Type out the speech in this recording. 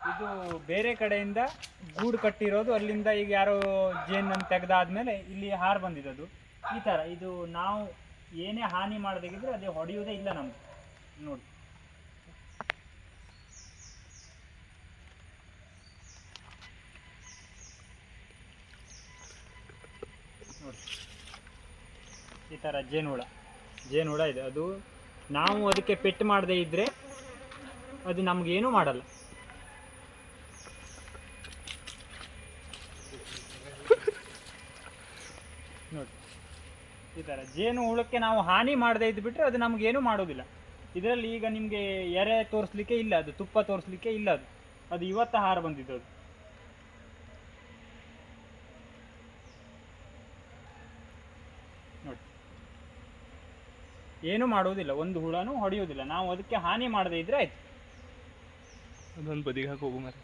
ಇದು ಬೇರೆ ಕಡೆಯಿಂದ ಗೂಡು ಕಟ್ಟಿರೋದು, ಅಲ್ಲಿಂದ ಈಗ ಯಾರೋ ಜೇನನ್ನು ತೆಗೆದಾದ್ಮೇಲೆ ಇಲ್ಲಿ ಹಾರು ಬಂದಿದ್ದದು ಈ ಥರ. ಇದು ನಾವು ಏನೇ ಹಾನಿ ಮಾಡಬೇಕಿದ್ರೆ ಅದೇ ಹೊಡೆಯೋದೇ ಇಲ್ಲ ನಮ್ಗೆ. ನೋಡಿ ನೋಡಿ ಈ ಥರ ಜೇನುಹುಳ ಇದೆ. ಅದು ನಾವು ಅದಕ್ಕೆ ಪೆಟ್ಟು ಮಾಡದೇ ಇದ್ದರೆ ಅದು ನಮಗೇನೂ ಮಾಡಲ್ಲ. ನೋಡಿ ಈ ಥರ ಜೇನು ಹುಳಕ್ಕೆ ನಾವು ಹಾನಿ ಮಾಡದೇ ಇದ್ದುಬಿಟ್ರೆ ಅದು ನಮಗೇನೂ ಮಾಡೋದಿಲ್ಲ. ಇದರಲ್ಲಿ ಈಗ ನಿಮಗೆ ಎರೆ ತೋರಿಸ್ಲಿಕ್ಕೆ ಇಲ್ಲ, ಅದು ತುಪ್ಪ ತೋರಿಸ್ಲಿಕ್ಕೆ ಇಲ್ಲ. ಅದು ಇವತ್ತು ಹಾರ ಬಂದಿದ್ದು. ಅದು ನೋಡಿ ಏನೂ ಮಾಡುವುದಿಲ್ಲ, ಒಂದು ಹುಳನೂ ಹೊಡೆಯುವುದಿಲ್ಲ. ನಾವು ಅದಕ್ಕೆ ಹಾನಿ ಮಾಡದೇ ಇದ್ರೆ ಆಯ್ತು. ಅದೊಂದು ಬದಿಗೆ ಹಾಕಿ ಹೋಗು ಮಾರೆ.